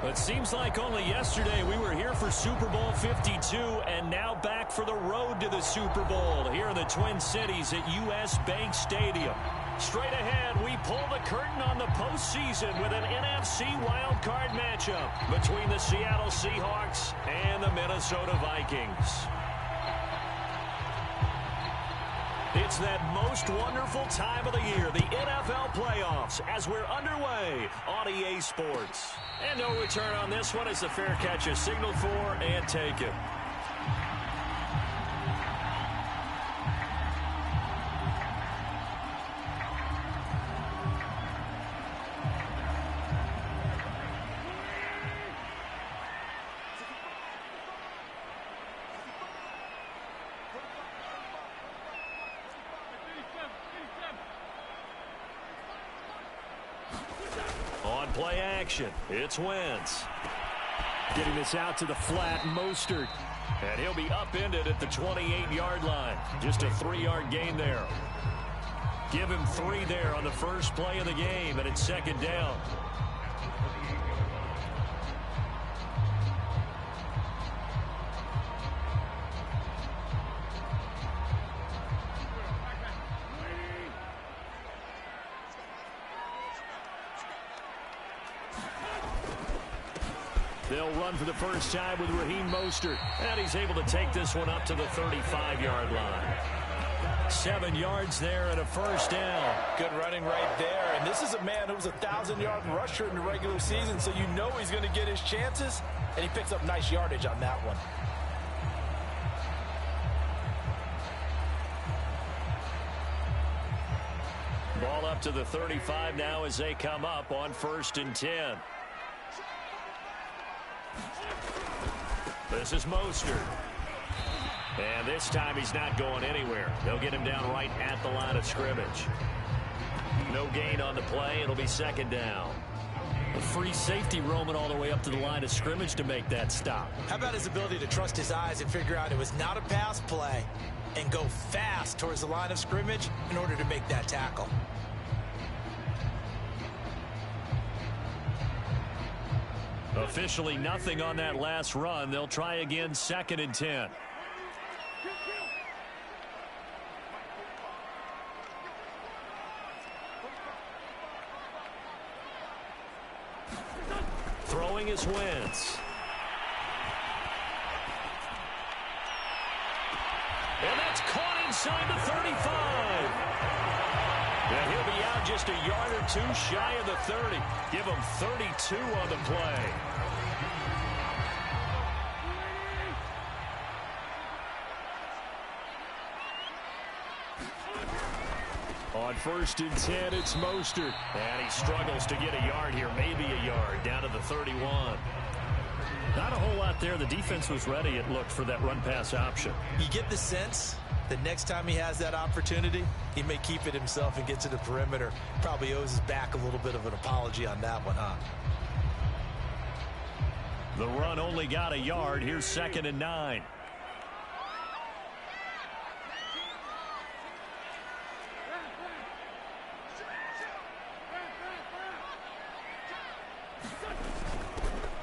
It seems like only yesterday we were here for Super Bowl 52 and now back for the road to the Super Bowl here in the Twin Cities at US Bank Stadium. Straight ahead, we pull the curtain on the postseason with an NFC wildcard matchup between the Seattle Seahawks and the Minnesota Vikings. It's that most wonderful time of the year, the NFL playoffs, as we're underway on EA Sports. And no return on this one as the fair catch is signaled for and taken. Play action. It's Wentz. Getting this out to the flat, Mostert. And he'll be upended at the 28-yard line. Just a 3-yard gain there. Give him 3 there on the first play of the game, and it's second down. They'll run for the first time with Raheem Mostert. And he's able to take this one up to the 35-yard line. 7 yards there and a first down. Good running right there. And this is a man who's a 1,000-yard rusher in the regular season, so you know he's going to get his chances. And he picks up nice yardage on that one. Ball up to the 35 now as they come up on 1st and 10. This is Mostert. And this time he's not going anywhere. They'll get him down right at the line of scrimmage. No gain on the play. It'll be second down. A free safety roaming all the way up to the line of scrimmage to make that stop. How about his ability to trust his eyes and figure out it was not a pass play and go fast towards the line of scrimmage in order to make that tackle? Officially nothing on that last run. They'll try again 2nd and 10. Throwing is Wentz. And that's caught inside the 35. And he'll be out just a yard or 2 shy of the 30. Give him 32 on the play. On 1st and 10, it's Mostert. And he struggles to get a yard here, maybe a yard, down to the 31. Not a whole lot there. The defense was ready, it looked, for that run-pass option. You get the sense that next time he has that opportunity, he may keep it himself and get to the perimeter. Probably owes his back a little bit of an apology on that one, huh? The run only got a yard. Here's 2nd and 9.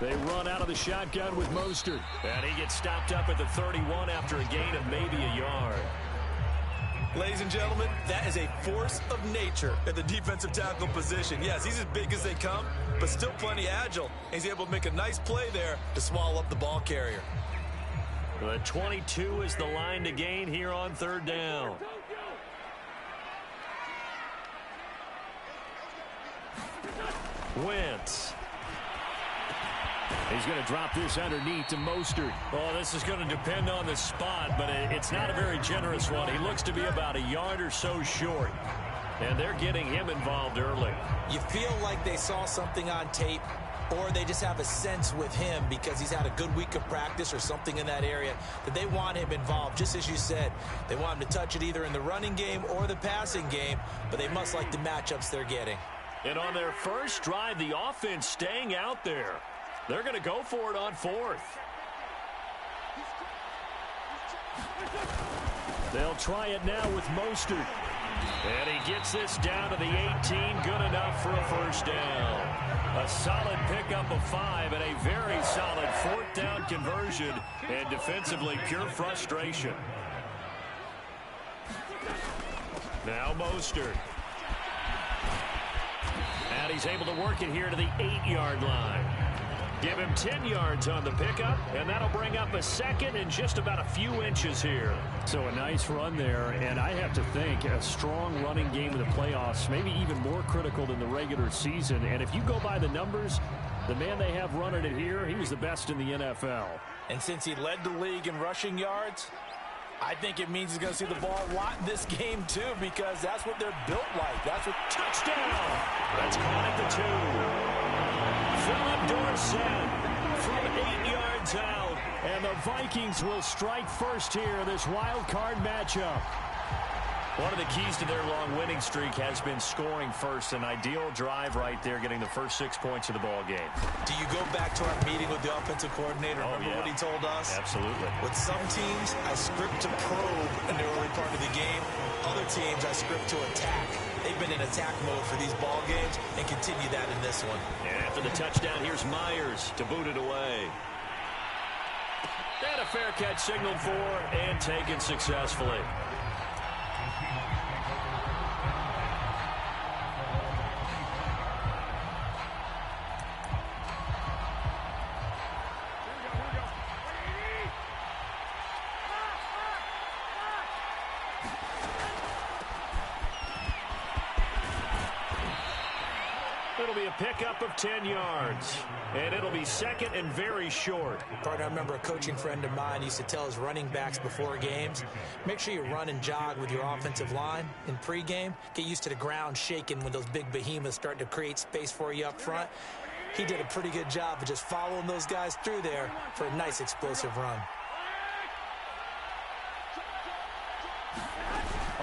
They run out of the shotgun with Mostert. And he gets stopped up at the 31 after a gain of maybe a yard. Ladies and gentlemen, that is a force of nature at the defensive tackle position. Yes, he's as big as they come, but still plenty agile. He's able to make a nice play there to swallow up the ball carrier. The 22 is the line to gain here on 3rd down. Wentz. He's going to drop this underneath to Mostert. Oh, this is going to depend on the spot, but it's not a very generous one. He looks to be about a yard or so short. And they're getting him involved early. You feel like they saw something on tape, or they just have a sense with him because he's had a good week of practice or something in that area that they want him involved. Just as you said, they want him to touch it either in the running game or the passing game, but they must like the matchups they're getting. And on their first drive, the offense staying out there. They're going to go for it on 4th. They'll try it now with Mostert. And he gets this down to the 18, good enough for a first down. A solid pickup of 5 and a very solid 4th down conversion, and defensively pure frustration. Now Mostert. And he's able to work it here to the 8-yard line. Give him 10 yards on the pickup, and that'll bring up a 2nd and just about a few inches here. So a nice run there, and I have to think a strong running game in the playoffs, maybe even more critical than the regular season. And if you go by the numbers, the man they have running it here, he was the best in the NFL. And since he led the league in rushing yards, I think it means he's going to see the ball a lot in this game, too, because that's what they're built like. That's what touchdown. That's caught at the 2. Philip Dorsett from 8 yards out. And the Vikings will strike first here, this wild card matchup. One of the keys to their long winning streak has been scoring first. An ideal drive right there, getting the first 6 points of the ball game. Do you go back to our meeting with the offensive coordinator? Remember what he told us? Absolutely. With some teams, I script to probe in the early part of the game. Other teams, I script to attack. They've been in attack mode for these ball games and continue that in this one. And after the touchdown, here's Myers to boot it away. And a fair catch signaled for and taken successfully. It'll be a pickup of 10 yards. And it'll be 2nd and very short. Partner, I remember a coaching friend of mine used to tell his running backs before games, make sure you run and jog with your offensive line in pregame. Get used to the ground shaking when those big behemoths start to create space for you up front. He did a pretty good job of just following those guys through there for a nice explosive run.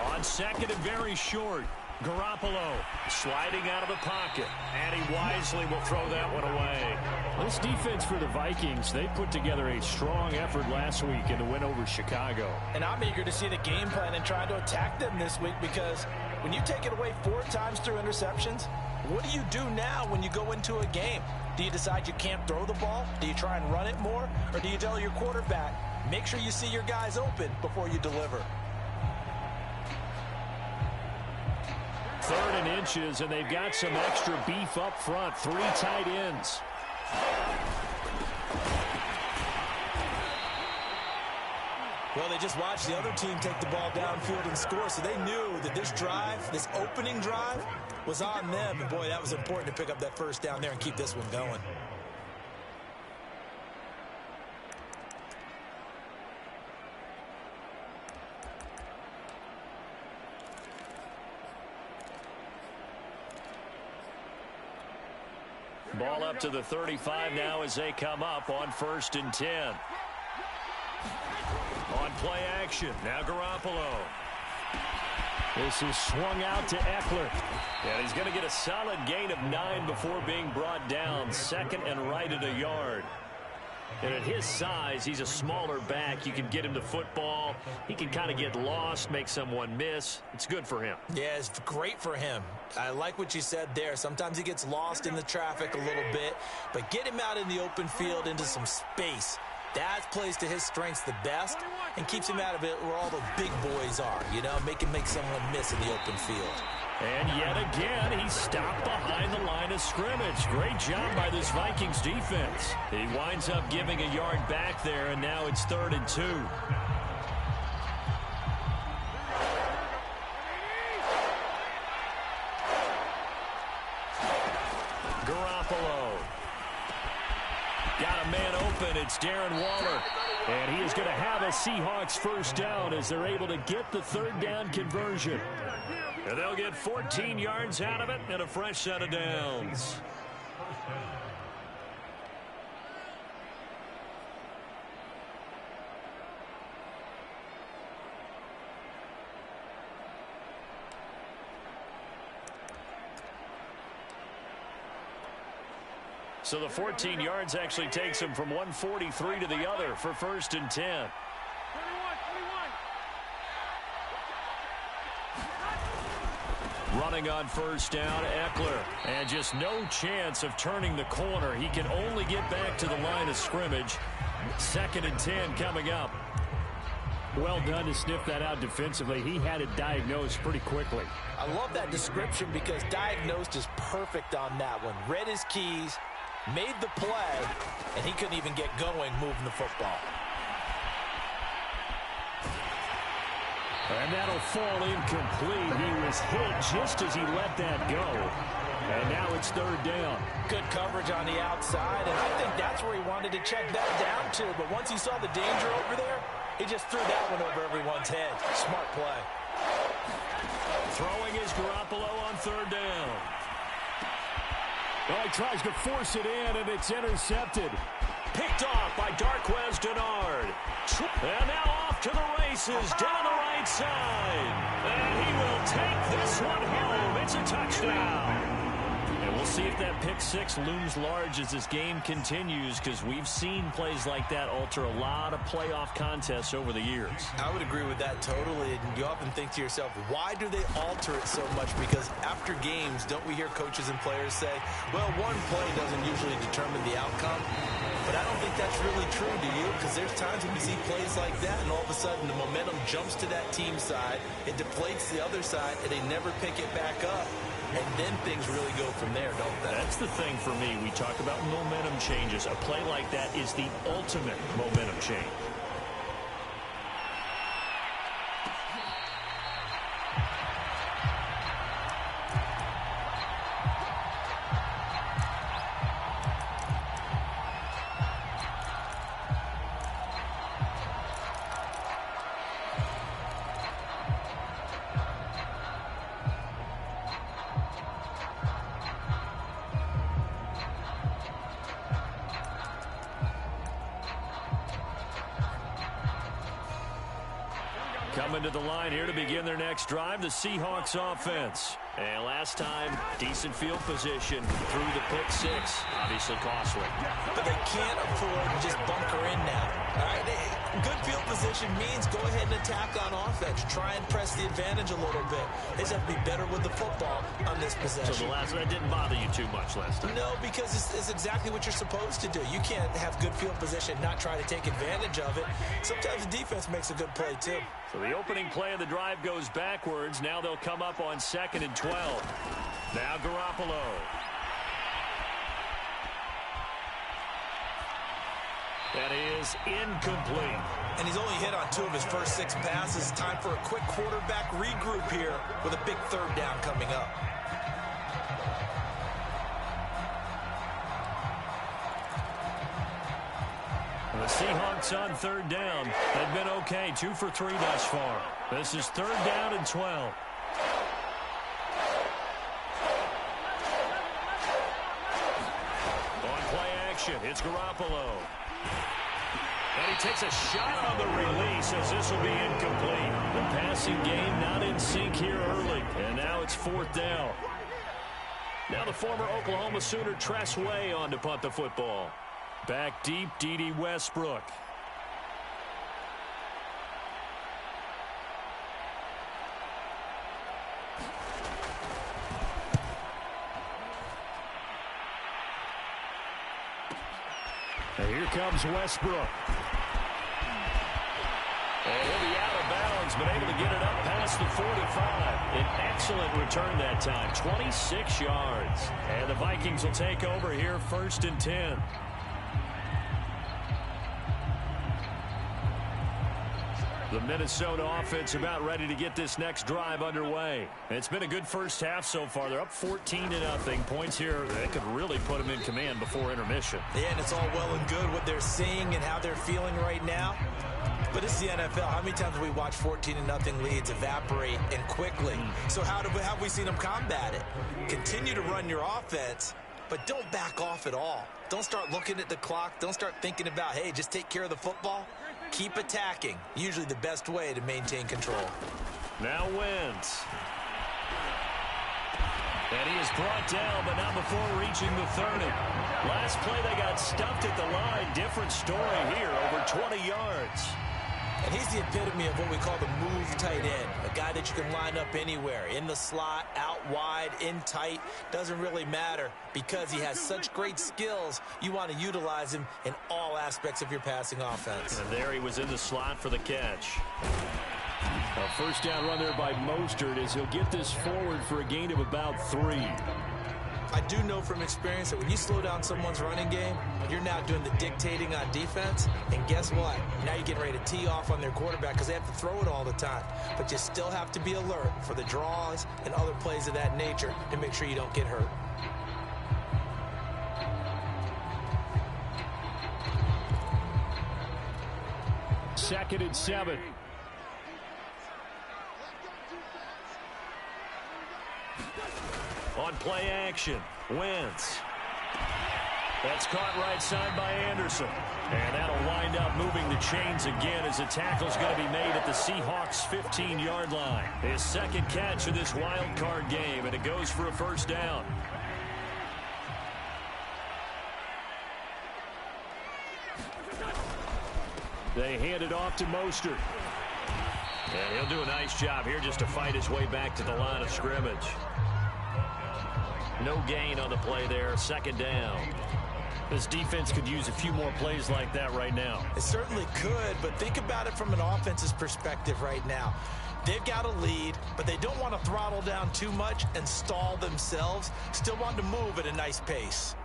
On 2nd and very short. Garoppolo sliding out of the pocket, and he wisely will throw that one away. This defense for the Vikings, they put together a strong effort last week in the win over Chicago. And I'm eager to see the game plan and try to attack them this week, because when you take it away 4 times through interceptions, what do you do now when you go into a game? Do you decide you can't throw the ball? Do you try and run it more? Or do you tell your quarterback, make sure you see your guys open before you deliver? 3rd and inches, and they've got some extra beef up front. 3 tight ends. Well, they just watched the other team take the ball downfield and score, so they knew that this drive, this opening drive, was on them. And, boy, that was important to pick up that first down there and keep this one going. Ball up to the 35 now as they come up on 1st and 10. On play action, now Garoppolo. This is swung out to Eckler. And he's going to get a solid gain of 9 before being brought down. 2nd and right at a yard. And at his size, he's a smaller back. You can get him the football. He can kind of get lost, make someone miss. It's good for him. Yeah, it's great for him. I like what you said there. Sometimes he gets lost in the traffic a little bit, but get him out in the open field into some space. That plays to his strengths the best and keeps him out of it where all the big boys are, you know, make someone miss in the open field. And yet again, he's stopped behind the line of scrimmage. Great job by this Vikings defense. He winds up giving a yard back there, and now it's 3rd and 2. Garoppolo. Got a man open. It's Darren Waller. And he is going to have a Seahawks first down as they're able to get the 3rd down conversion. And they'll get 14 yards out of it and a fresh set of downs. So the 14 yards actually takes him from 143 to the other for 1st and 10. Running on first down, Eckler. And just no chance of turning the corner. He can only get back to the line of scrimmage. 2nd and 10 coming up. Well done to sniff that out defensively. He had it diagnosed pretty quickly. I love that description because diagnosed is perfect on that one. Read his keys, made the play, and he couldn't even get going moving the football. And that'll fall incomplete. He was hit just as he let that go. And now it's 3rd down. Good coverage on the outside, and I think that's where he wanted to check that down to. But once he saw the danger over there, he just threw that one over everyone's head. Smart play. Throwing is Garoppolo on 3rd down. Well, he tries to force it in, and it's intercepted. Picked off by Darquez Denard. And now off to the races down the right side. And he will take this one home. It's a touchdown. And we'll see if that pick 6 looms large as this game continues, because we've seen plays like that alter a lot of playoff contests over the years. I would agree with that totally. And you often think to yourself, why do they alter it so much? Because after games, don't we hear coaches and players say, well, one play doesn't usually determine the outcome. But I don't think that's really true, do you? Because there's times when we see plays like that, and all of a sudden the momentum jumps to that team side, it deflates the other side, and they never pick it back up. And then things really go from there, don't they? That's the thing for me. We talk about momentum changes. A play like that is the ultimate momentum change. Coming to the line here to begin their next drive, the Seahawks offense. And last time, decent field position through the pick 6. Obviously costly. But they can't afford to just bunker in now. All right, good field position means go ahead and attack on offense. Try and press the advantage a little bit. They just have to be better with the football on this possession. So that didn't bother you too much last time? No, because it's exactly what you're supposed to do. You can't have good field position, not try to take advantage of it. Sometimes the defense makes a good play, too. So the opening play of the drive goes backwards. Now they'll come up on 2nd and 12. Now Garoppolo. That is incomplete. And he's only hit on 2 of his first 6 passes. Time for a quick quarterback regroup here with a big 3rd down coming up. The Seahawks on 3rd down. They've been okay. 2 for 3 thus far. This is 3rd down and 12. On play action, it's Garoppolo. And he takes a shot on the release as this will be incomplete. The passing game not in sync here early. And now it's 4th down. Now the former Oklahoma Sooner Tress Way on to punt the football. Back deep, D.D. Westbrook. And here comes Westbrook. And he'll be out of bounds, but able to get it up past the 45. An excellent return that time, 26 yards. And the Vikings will take over here 1st and 10. The Minnesota offense about ready to get this next drive underway. It's been a good first half so far. They're up 14-0. Points here that could really put them in command before intermission. Yeah, and it's all well and good what they're seeing and how they're feeling right now. But it's the NFL. How many times have we watched 14-0 leads evaporate and quickly? So how have we seen them combat it? Continue to run your offense, but don't back off at all. Don't start looking at the clock. Don't start thinking about, hey, just take care of the football. Keep attacking. Usually the best way to maintain control. Now Wentz. And he is brought down, but not before reaching the 30. Last play, they got stuffed at the line. Different story here, over 20 yards. And he's the epitome of what we call the move tight end, a guy that you can line up anywhere, in the slot, out wide, in tight, doesn't really matter because he has such great skills. You want to utilize him in all aspects of your passing offense. And there he was in the slot for the catch. A first down run there by Mostert as he'll get this forward for a gain of about 3. I do know from experience that when you slow down someone's running game, you're now doing the dictating on defense. And guess what? Now you're getting ready to tee off on their quarterback because they have to throw it all the time. But you still have to be alert for the draws and other plays of that nature to make sure you don't get hurt. Second and 7. On play action, Wentz. That's caught right side by Anderson. And that'll wind up moving the chains again as the tackle's going to be made at the Seahawks' 15-yard line. His second catch of this wild card game, and it goes for a first down. They hand it off to Mostert. And he'll do a nice job here just to fight his way back to the line of scrimmage. No gain on the play there, second down. This defense could use a few more plays like that right now. It certainly could, but think about it from an offense's perspective right now. They've got a lead, but they don't want to throttle down too much and stall themselves. Still want to move at a nice pace.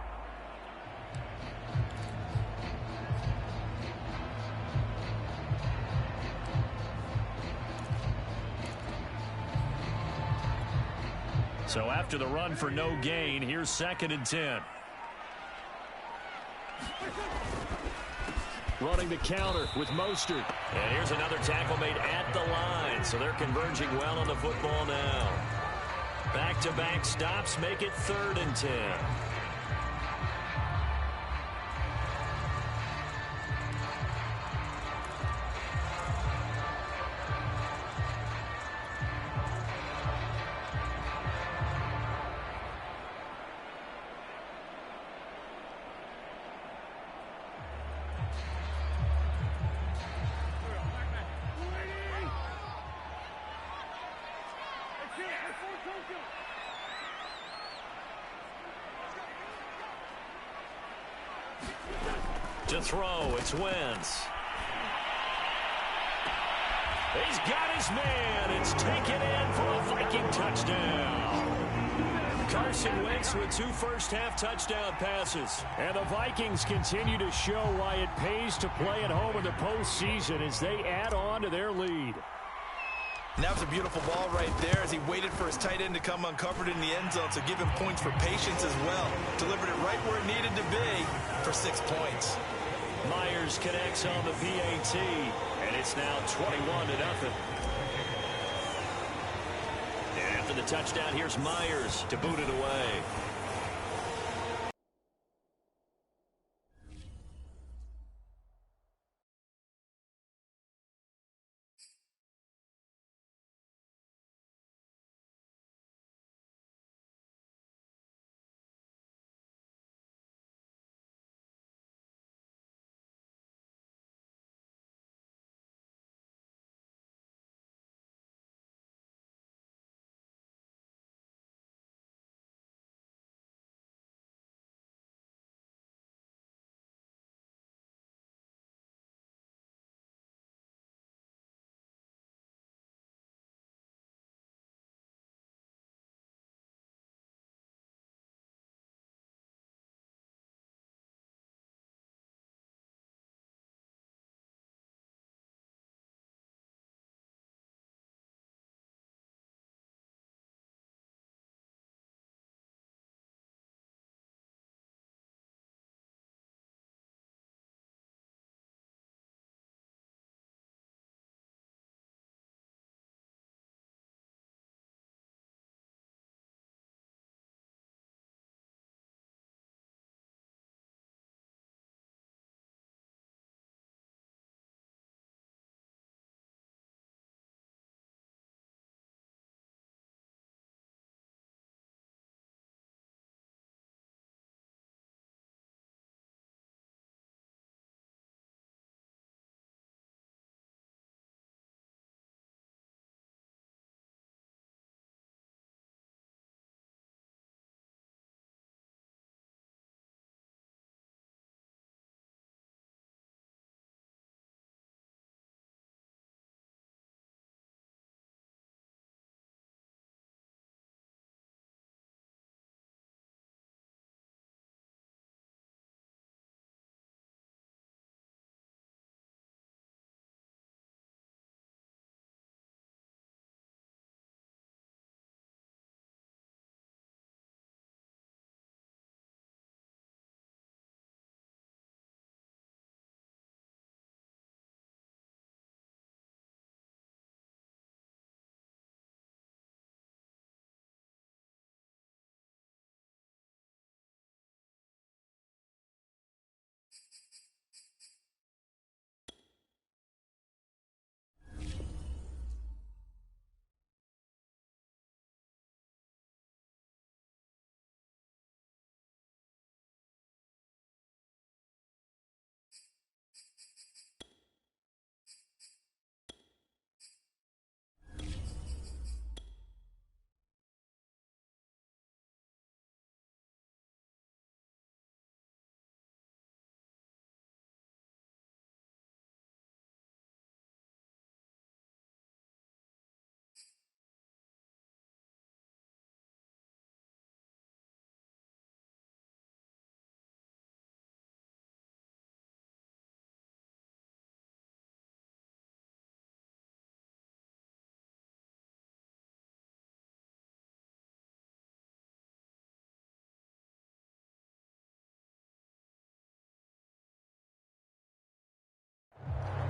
So after the run for no gain, here's second and 10. Running the counter with Mostert. And here's another tackle made at the line. So they're converging well on the football now. Back-to-back stops make it third and 10. To throw, it's Wentz. He's got his man. It's taken in for a Viking touchdown. Carson Wentz with 2 first-half touchdown passes. And the Vikings continue to show why it pays to play at home in the postseason as they add on to their lead. And that was a beautiful ball right there as he waited for his tight end to come uncovered in the end zone, so give him points for patience as well. Delivered it right where it needed to be for 6 points. Myers connects on the PAT, and it's now 21-0. And after the touchdown, here's Myers to boot it away.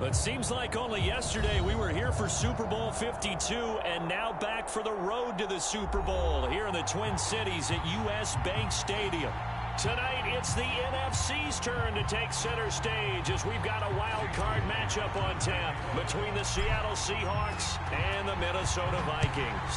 But seems like only yesterday we were here for Super Bowl 52 and now back for the road to the Super Bowl here in the Twin Cities at US Bank Stadium. Tonight, it's the NFC's turn to take center stage as we've got a wild card matchup on tap between the Seattle Seahawks and the Minnesota Vikings.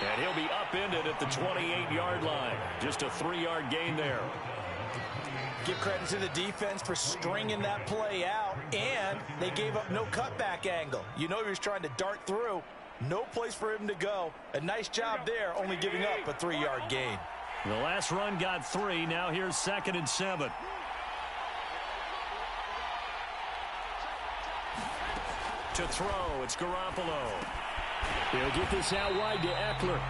And he'll be upended at the 28-yard line. Just a 3-yard gain there. Give credit to the defense for stringing that play out, and they gave up no cutback angle. You know he was trying to dart through. No place for him to go. A nice job there, only giving up a 3-yard gain. The last run got 3. Now here's 2nd and 7. To throw, it's Garoppolo. He'll get this out wide to Eckler.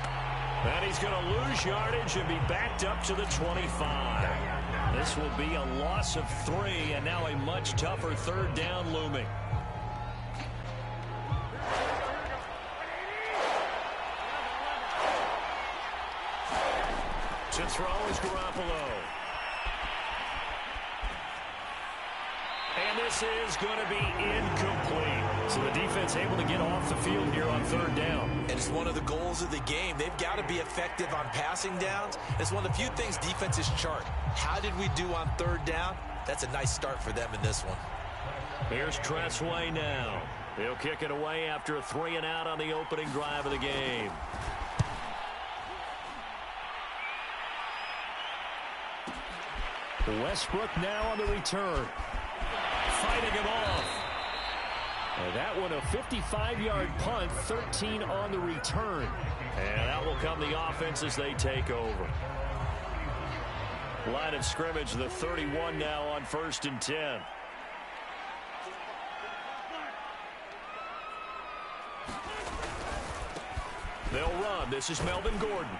And he's going to lose yardage and be backed up to the 25. This will be a loss of 3, and now a much tougher 3rd down looming. To throw is Garoppolo. And this is going to be incomplete. So the defense able to get off the field here on 3rd down. And it's one of the goals of the game. They've got to be effective on passing downs. It's one of the few things defenses chart. How did we do on 3rd down? That's a nice start for them in this one. Here's Tressway now. He'll kick it away after a 3 and out on the opening drive of the game. Westbrook now on the return. Fighting him off. And that one a 55-yard punt, 13 on the return. And that will come the offense as they take over. Line of scrimmage, the 31 now on 1st and 10. They'll run. This is Melvin Gordon.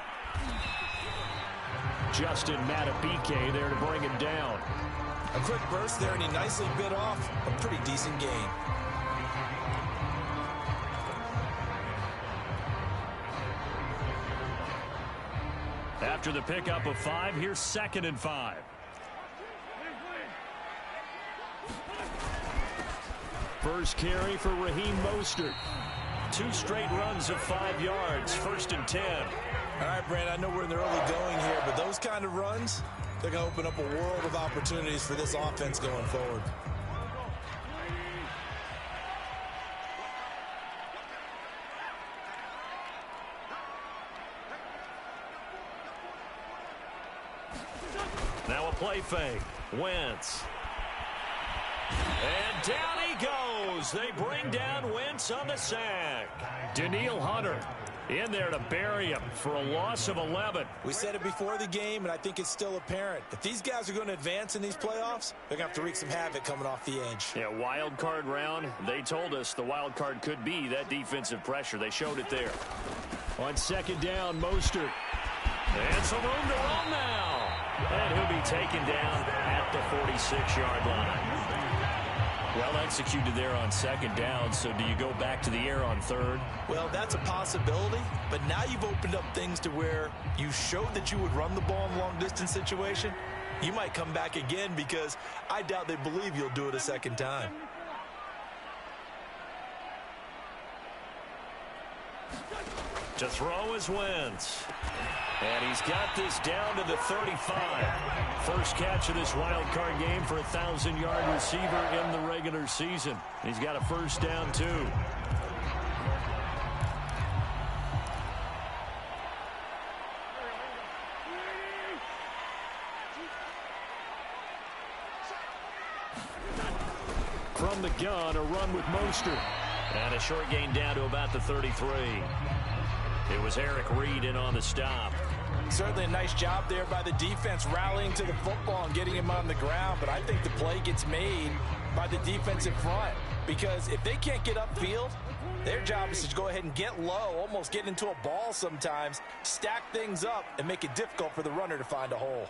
Justin Matabike there to bring him down. A quick burst there, and he nicely bit off a pretty decent gain. After the pickup of 5, here's 2nd and 5. First carry for Raheem Mostert. 2 straight runs of 5 yards, 1st and 10. All right, Brandon, I know we're in the early going here, but those kind of runs, they're going to open up a world of opportunities for this offense going forward. Now a play fake. Wentz. And down he goes. They bring down Wentz on the sack. Danielle Hunter in there to bury him for a loss of 11. We said it before the game, and I think it's still apparent. If these guys are going to advance in these playoffs, they're going to have to wreak some havoc coming off the edge. Yeah, wild card round. They told us the wild card could be that defensive pressure. They showed it there. On 2nd down, Mostert. And some room to run now. And he'll be taken down at the 46-yard line. Well executed there on 2nd down, so do you go back to the air on 3rd? Well, that's a possibility, but now you've opened up things to where you showed that you would run the ball in a long-distance situation. You might come back again because I doubt they believe you'll do it a 2nd time. To throw is Wentz. And he's got this down to the 35. First catch of this wild card game for a 1,000-yard receiver in the regular season. He's got a 1st down, too. From the gun, a run with Mostert. And a short gain down to about the 33. It was Eric Reed in on the stop. Certainly a nice job there by the defense rallying to the football and getting him on the ground, but I think the play gets made by the defensive front because if they can't get upfield, Their job is to go ahead and get low, almost get into a ball sometimes, stack things up, and make it difficult for the runner to find a hole.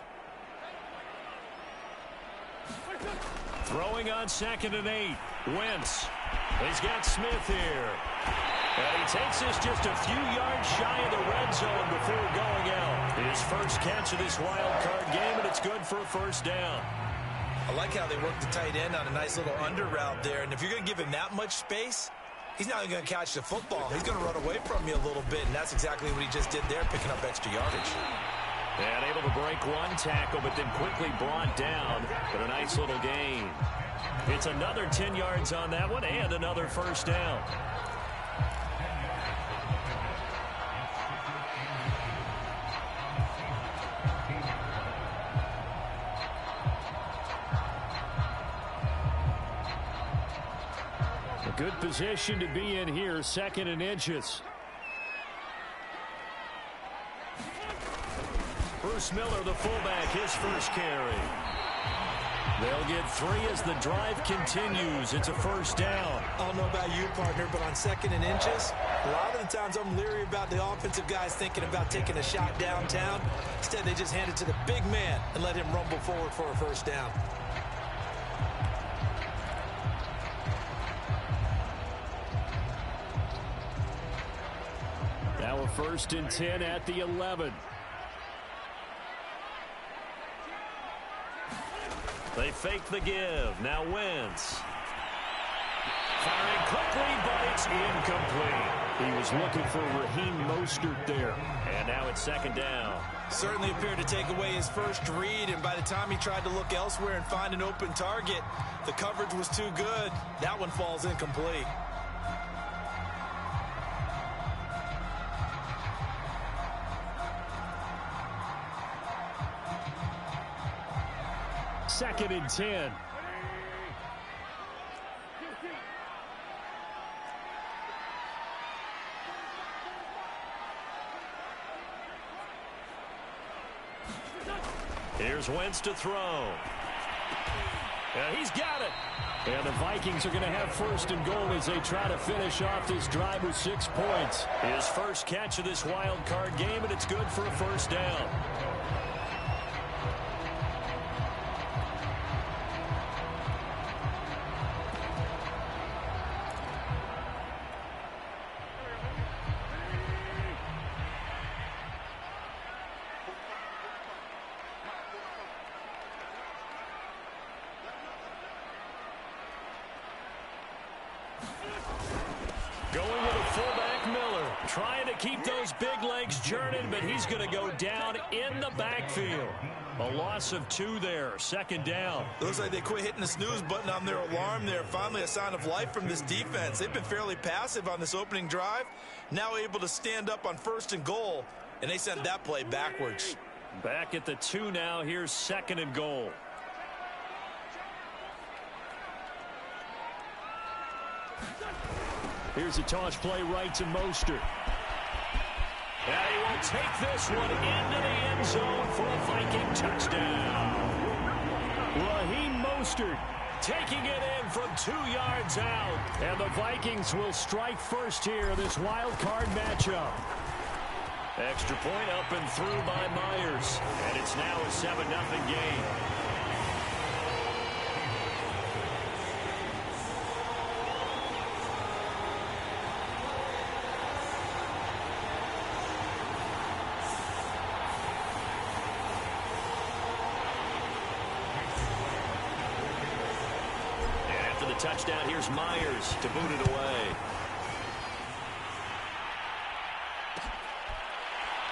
Throwing on 2nd and 8. Wentz. He's got Smith here. And he takes this just a few yards shy of the red zone before going out. His first catch of this wild card game, and it's good for a first down. I like how they work the tight end on a nice little under route there. And if you're going to give him that much space, he's not going to catch the football. He's going to run away from you a little bit, and that's exactly what he just did there, picking up extra yardage. And able to break one tackle, but then quickly brought down. But a nice little gain. It's another 10 yards on that one, and another first down. A good position to be in here, 2nd and inches. Bruce Miller, the fullback, his first carry. They'll get 3 as the drive continues. It's a first down. I don't know about you, partner, but on 2nd and inches, a lot of the times I'm leery about the offensive guys thinking about taking a shot downtown. Instead, they just hand it to the big man and let him rumble forward for a first down. Now a 1st and 10 at the 11. They fake the give. Now Wentz. Firing quickly, but it's incomplete. He was looking for Raheem Mostert there. And now it's 2nd down. Certainly appeared to take away his first read, and by the time he tried to look elsewhere and find an open target, the coverage was too good. That one falls incomplete. Second and 10. Here's Wentz to throw. And he's got it. And the Vikings are going to have 1st and goal as they try to finish off this drive with 6 points. His first catch of this wild card game, and it's good for a first down. Going with a fullback, Miller. Trying to keep those big legs churning, but he's going to go down in the backfield. A loss of 2 there. 2nd down. Looks like they quit hitting the snooze button on their alarm there. Finally a sign of life from this defense. They've been fairly passive on this opening drive. Now able to stand up on 1st and goal, and they sent that play backwards. Back at the 2 now. Here's 2nd and goal. Here's a toss play right to Mostert. And he will take this one into the end zone for a Viking touchdown. Raheem Mostert taking it in from 2 yards out. And the Vikings will strike first here, this wild card matchup. Extra point up and through by Myers. And it's now a 7-0 game. Touchdown. Here's Myers to boot it away.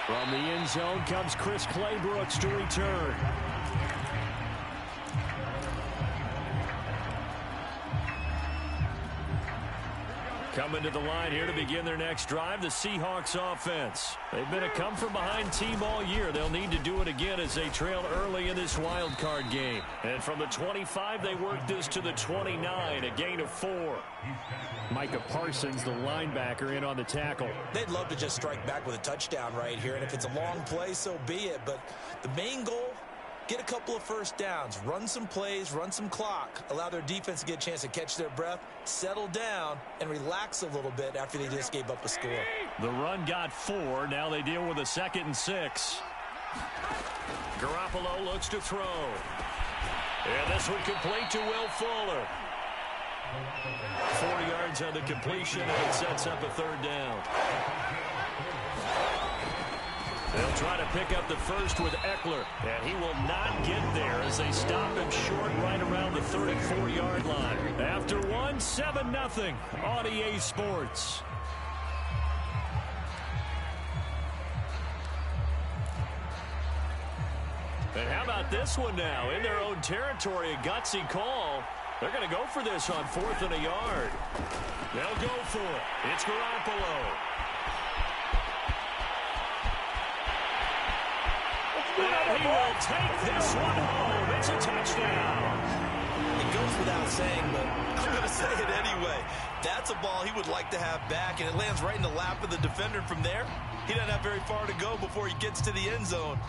From the end zone comes Chris Claybrooks to return. Coming to the line here to begin their next drive, the Seahawks offense. They've been a come-from-behind team all year. They'll need to do it again as they trail early in this wild card game. And from the 25, they work this to the 29, a gain of 4. Micah Parsons, the linebacker, in on the tackle. They'd love to just strike back with a touchdown right here, and if it's a long play, so be it. But the main goal get a couple of first downs, run some plays, run some clock, allow their defense to get a chance to catch their breath, settle down, and relax a little bit after they just gave up a score. The run got 4. Now they deal with a 2nd and 6. Garoppolo looks to throw. And this one complete to Will Fuller. 4 yards on the completion, and it sets up a 3rd down. They'll try to pick up the first with Eckler, and he will not get there as they stop him short right around the 34-yard line. After 7-0 on EA Sports. And how about this one now? In their own territory, a gutsy call. They're going to go for this on 4th and a yard. They'll go for it. It's Garoppolo. And he will take this one home. It's a touchdown. It goes without saying, but I'm going to say it anyway. That's a ball he would like to have back, and it lands right in the lap of the defender from there. He doesn't have very far to go before he gets to the end zone.